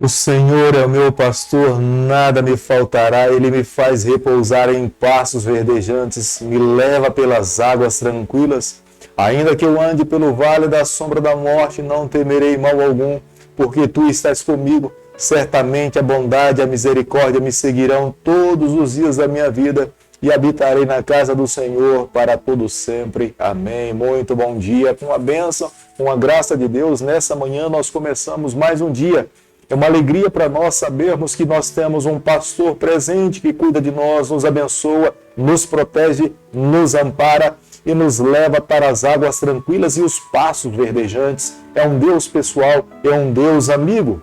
O Senhor é o meu pastor, nada me faltará. Ele me faz repousar em pastos verdejantes, me leva pelas águas tranquilas. Ainda que eu ande pelo vale da sombra da morte, não temerei mal algum, porque tu estás comigo. Certamente a bondade e a misericórdia me seguirão todos os dias da minha vida, e habitarei na casa do Senhor para todo sempre. Amém. Muito bom dia. Com a bênção, com a graça de Deus, nessa manhã nós começamos mais um dia. É uma alegria para nós sabermos que nós temos um pastor presente que cuida de nós, nos abençoa, nos protege, nos ampara e nos leva para as águas tranquilas e os pastos verdejantes. É um Deus pessoal, é um Deus amigo.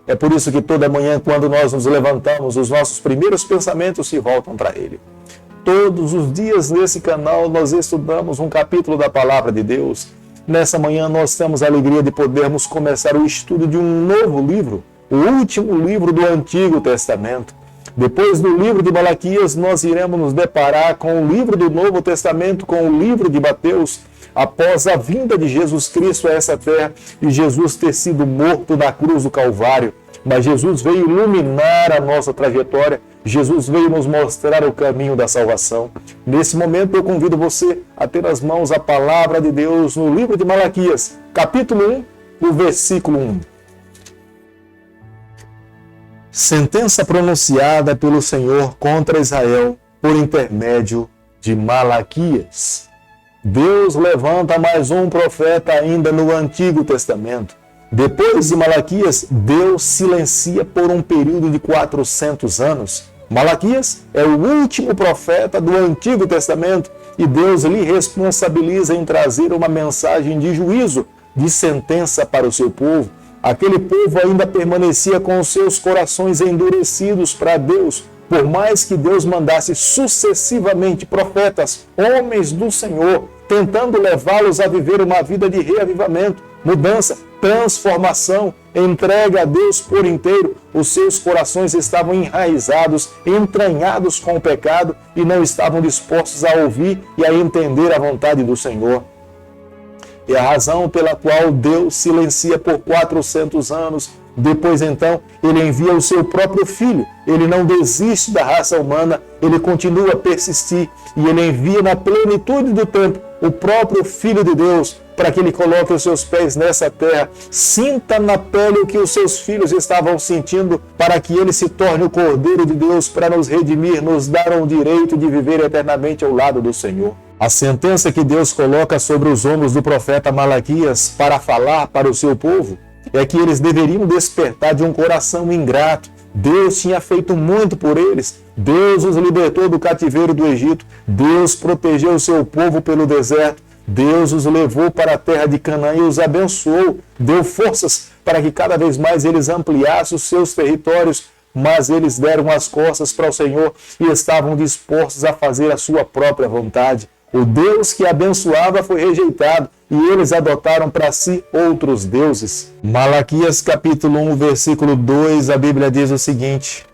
É por isso que toda manhã, quando nós nos levantamos, os nossos primeiros pensamentos se voltam para Ele. Todos os dias nesse canal nós estudamos um capítulo da Palavra de Deus. Nessa manhã nós temos a alegria de podermos começar o estudo de um novo livro, o último livro do Antigo Testamento. Depois do livro de Malaquias, nós iremos nos deparar com o livro do Novo Testamento, com o livro de Mateus, após a vinda de Jesus Cristo a essa terra e Jesus ter sido morto na cruz do Calvário. Mas Jesus veio iluminar a nossa trajetória, Jesus veio nos mostrar o caminho da salvação. Nesse momento eu convido você a ter nas mãos a palavra de Deus no livro de Malaquias, capítulo 1, o versículo 1. Sentença pronunciada pelo Senhor contra Israel por intermédio de Malaquias. Deus levanta mais um profeta ainda no Antigo Testamento. Depois de Malaquias, Deus silencia por um período de 400 anos. Malaquias é o último profeta do Antigo Testamento e Deus lhe responsabiliza em trazer uma mensagem de juízo, de sentença para o seu povo. Aquele povo ainda permanecia com os seus corações endurecidos para Deus, por mais que Deus mandasse sucessivamente profetas, homens do Senhor, tentando levá-los a viver uma vida de reavivamento, mudança, transformação, entrega a Deus por inteiro. Os seus corações estavam enraizados, entranhados com o pecado e não estavam dispostos a ouvir e a entender a vontade do Senhor. É a razão pela qual Deus silencia por 400 anos. Depois, então, ele envia o seu próprio Filho. Ele não desiste da raça humana, ele continua a persistir e ele envia na plenitude do tempo o próprio Filho de Deus para que ele coloque os seus pés nessa terra, sinta na pele o que os seus filhos estavam sentindo, para que ele se torne o Cordeiro de Deus para nos redimir, nos dar o direito de viver eternamente ao lado do Senhor. A sentença que Deus coloca sobre os ombros do profeta Malaquias para falar para o seu povo é que eles deveriam despertar de um coração ingrato. Deus tinha feito muito por eles. Deus os libertou do cativeiro do Egito. Deus protegeu o seu povo pelo deserto. Deus os levou para a terra de Canaã e os abençoou. Deu forças para que cada vez mais eles ampliassem os seus territórios. Mas eles deram as costas para o Senhor e estavam dispostos a fazer a sua própria vontade. O Deus que abençoava foi rejeitado e eles adotaram para si outros deuses. Malaquias capítulo 1, versículo 2, a Bíblia diz o seguinte: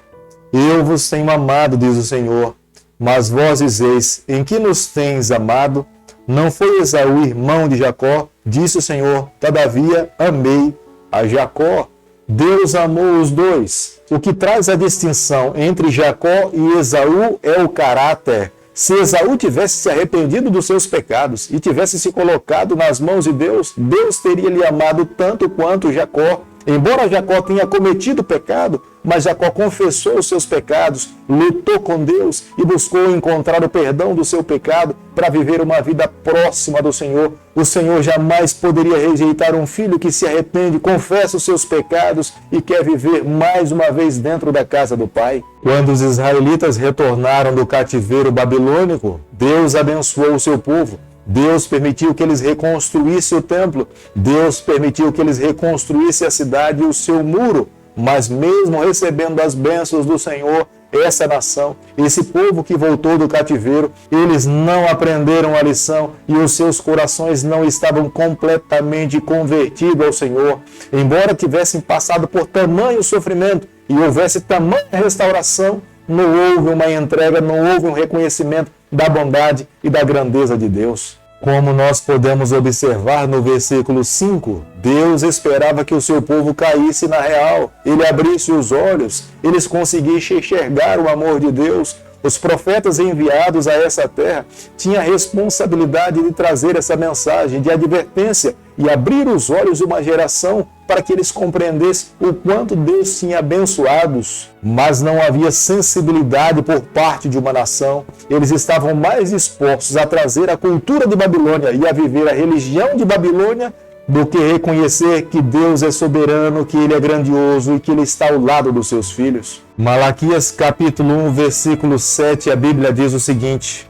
Eu vos tenho amado, diz o Senhor, mas vós dizeis, em que nos tens amado? Não foi Esaú irmão de Jacó? Disse o Senhor, todavia amei a Jacó. Deus amou os dois. O que traz a distinção entre Jacó e Esaú é o caráter. Se Esaú tivesse se arrependido dos seus pecados e tivesse se colocado nas mãos de Deus, Deus teria lhe amado tanto quanto Jacó. Embora Jacó tenha cometido pecado, mas Jacó confessou os seus pecados, lutou com Deus e buscou encontrar o perdão do seu pecado para viver uma vida próxima do Senhor. O Senhor jamais poderia rejeitar um filho que se arrepende, confessa os seus pecados e quer viver mais uma vez dentro da casa do Pai. Quando os israelitas retornaram do cativeiro babilônico, Deus abençoou o seu povo. Deus permitiu que eles reconstruíssem o templo, Deus permitiu que eles reconstruíssem a cidade e o seu muro, mas mesmo recebendo as bênçãos do Senhor, essa nação, esse povo que voltou do cativeiro, eles não aprenderam a lição e os seus corações não estavam completamente convertidos ao Senhor. Embora tivessem passado por tamanho sofrimento e houvesse tamanha restauração, não houve uma entrega, não houve um reconhecimento da bondade e da grandeza de Deus. Como nós podemos observar no versículo 5, Deus esperava que o seu povo caísse na real, ele abrisse os olhos, eles conseguissem enxergar o amor de Deus. Os profetas enviados a essa terra tinham a responsabilidade de trazer essa mensagem de advertência e abrir os olhos de uma geração para que eles compreendessem o quanto Deus tinha abençoados. Mas não havia sensibilidade por parte de uma nação. Eles estavam mais dispostos a trazer a cultura de Babilônia e a viver a religião de Babilônia do que reconhecer que Deus é soberano, que Ele é grandioso e que Ele está ao lado dos seus filhos. Malaquias capítulo 1, versículo 7, a Bíblia diz o seguinte: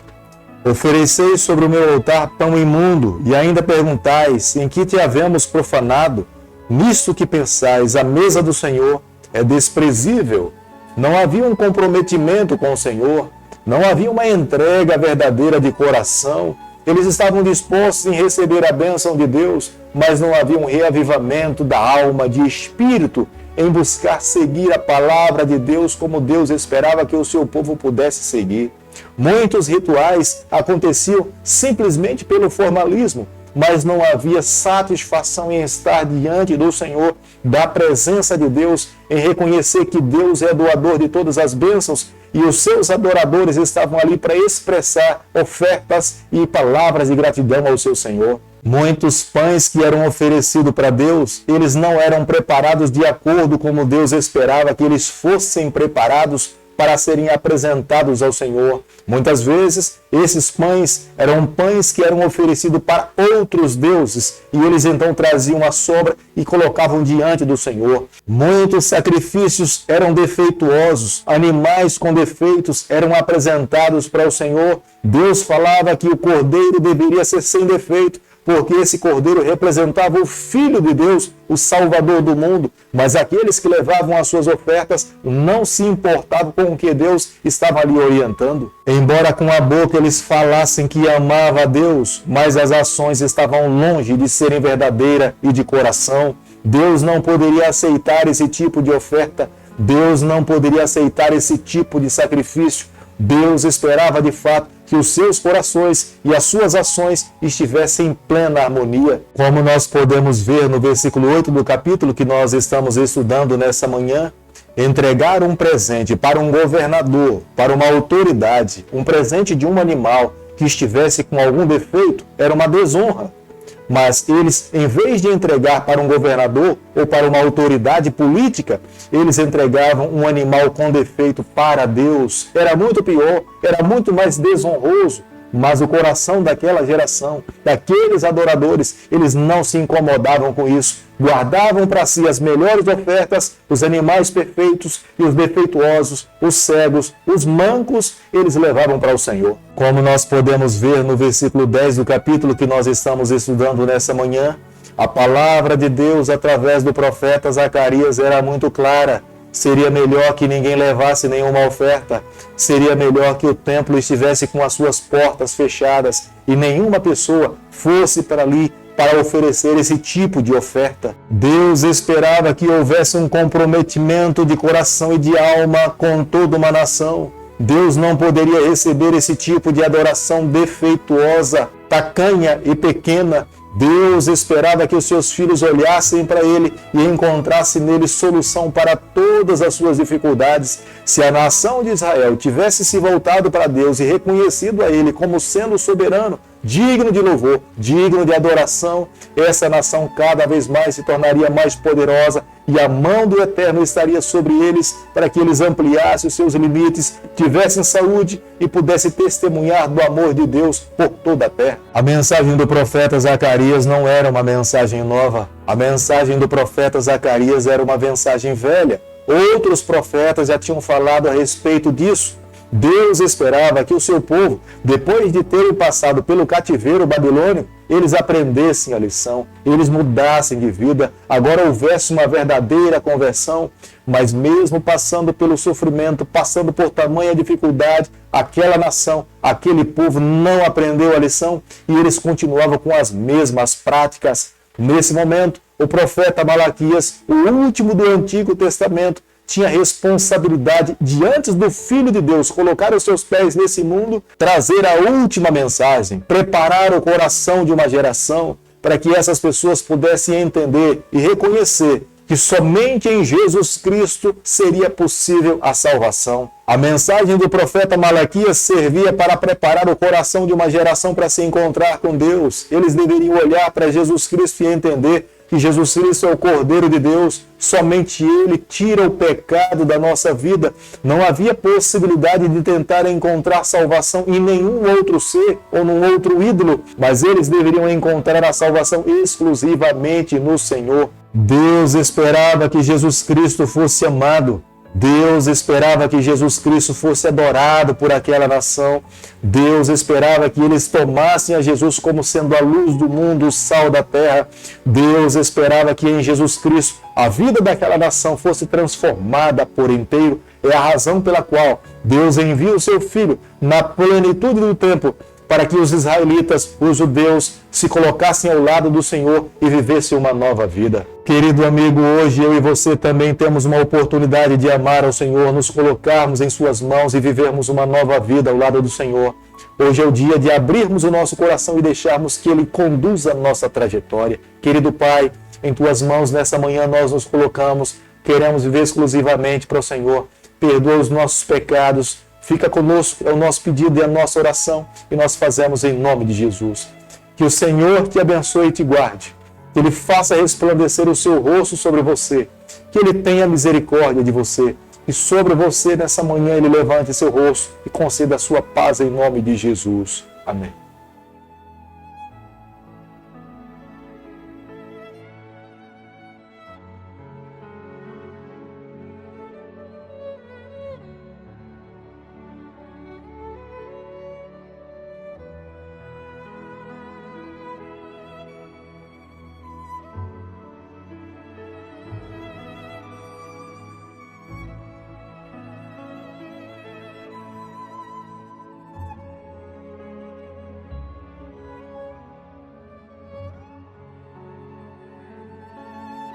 Ofereceis sobre o meu altar pão imundo, e ainda perguntais, em que te havemos profanado? Nisto que pensais, a mesa do Senhor é desprezível. Não havia um comprometimento com o Senhor, não havia uma entrega verdadeira de coração. Eles estavam dispostos em receber a bênção de Deus, mas não havia um reavivamento da alma, de espírito, em buscar seguir a palavra de Deus como Deus esperava que o seu povo pudesse seguir. Muitos rituais aconteciam simplesmente pelo formalismo, mas não havia satisfação em estar diante do Senhor, da presença de Deus, em reconhecer que Deus é doador de todas as bênçãos e os seus adoradores estavam ali para expressar ofertas e palavras de gratidão ao seu Senhor. Muitos pães que eram oferecidos para Deus, eles não eram preparados de acordo como Deus esperava que eles fossem preparados para serem apresentados ao Senhor. Muitas vezes, esses pães eram pães que eram oferecidos para outros deuses, e eles então traziam a sobra e colocavam diante do Senhor. Muitos sacrifícios eram defeituosos, animais com defeitos eram apresentados para o Senhor. Deus falava que o cordeiro deveria ser sem defeito, porque esse cordeiro representava o Filho de Deus, o Salvador do mundo. Mas aqueles que levavam as suas ofertas não se importavam com o que Deus estava ali orientando. Embora com a boca eles falassem que amavam a Deus, mas as ações estavam longe de serem verdadeiras e de coração. Deus não poderia aceitar esse tipo de oferta. Deus não poderia aceitar esse tipo de sacrifício. Deus esperava de fato que os seus corações e as suas ações estivessem em plena harmonia. Como nós podemos ver no versículo 8 do capítulo que nós estamos estudando nessa manhã, entregar um presente para um governador, para uma autoridade, um presente de um animal que estivesse com algum defeito, era uma desonra. Mas eles, em vez de entregar para um governador ou para uma autoridade política, eles entregavam um animal com defeito para Deus. Era muito pior, era muito mais desonroso. Mas o coração daquela geração, daqueles adoradores, eles não se incomodavam com isso. Guardavam para si as melhores ofertas, os animais perfeitos e os defeituosos, os cegos, os mancos, eles levavam para o Senhor. Como nós podemos ver no versículo 10 do capítulo que nós estamos estudando nessa manhã, a palavra de Deus através do profeta Zacarias era muito clara. Seria melhor que ninguém levasse nenhuma oferta. Seria melhor que o templo estivesse com as suas portas fechadas e nenhuma pessoa fosse para ali para oferecer esse tipo de oferta. Deus esperava que houvesse um comprometimento de coração e de alma com toda uma nação. Deus não poderia receber esse tipo de adoração defeituosa, tacanha e pequena. Deus esperava que os seus filhos olhassem para Ele e encontrassem nele solução para todas as suas dificuldades. Se a nação de Israel tivesse se voltado para Deus e reconhecido a Ele como sendo soberano, digno de louvor, digno de adoração, essa nação cada vez mais se tornaria mais poderosa e a mão do Eterno estaria sobre eles para que eles ampliassem os seus limites, tivessem saúde e pudessem testemunhar do amor de Deus por toda a terra. A mensagem do profeta Zacarias não era uma mensagem nova. A mensagem do profeta Zacarias era uma mensagem velha. Outros profetas já tinham falado a respeito disso. Deus esperava que o seu povo, depois de terem passado pelo cativeiro babilônico, eles aprendessem a lição, eles mudassem de vida, agora houvesse uma verdadeira conversão, mas mesmo passando pelo sofrimento, passando por tamanha dificuldade, aquela nação, aquele povo não aprendeu a lição e eles continuavam com as mesmas práticas. Nesse momento, o profeta Malaquias, o último do Antigo Testamento, tinha responsabilidade diante do Filho de Deus, colocar os seus pés nesse mundo, trazer a última mensagem, preparar o coração de uma geração para que essas pessoas pudessem entender e reconhecer que somente em Jesus Cristo seria possível a salvação. A mensagem do profeta Malaquias servia para preparar o coração de uma geração para se encontrar com Deus. Eles deveriam olhar para Jesus Cristo e entender que Jesus Cristo é o Cordeiro de Deus, somente Ele tira o pecado da nossa vida. Não havia possibilidade de tentar encontrar salvação em nenhum outro ser ou num outro ídolo, mas eles deveriam encontrar a salvação exclusivamente no Senhor. Deus esperava que Jesus Cristo fosse amado. Deus esperava que Jesus Cristo fosse adorado por aquela nação. Deus esperava que eles tomassem a Jesus como sendo a luz do mundo, o sal da terra. Deus esperava que em Jesus Cristo a vida daquela nação fosse transformada por inteiro. É a razão pela qual Deus envia o seu Filho na plenitude do tempo, para que os israelitas, os judeus, se colocassem ao lado do Senhor e vivessem uma nova vida. Querido amigo, hoje eu e você também temos uma oportunidade de amar ao Senhor, nos colocarmos em suas mãos e vivermos uma nova vida ao lado do Senhor. Hoje é o dia de abrirmos o nosso coração e deixarmos que Ele conduza a nossa trajetória. Querido Pai, em Tuas mãos nessa manhã nós nos colocamos, queremos viver exclusivamente para o Senhor. Perdoa os nossos pecados, fica conosco, é o nosso pedido e a nossa oração, e nós fazemos em nome de Jesus. Que o Senhor te abençoe e te guarde, que Ele faça resplandecer o seu rosto sobre você, que Ele tenha misericórdia de você, e sobre você nessa manhã Ele levante seu rosto e conceda a sua paz em nome de Jesus. Amém.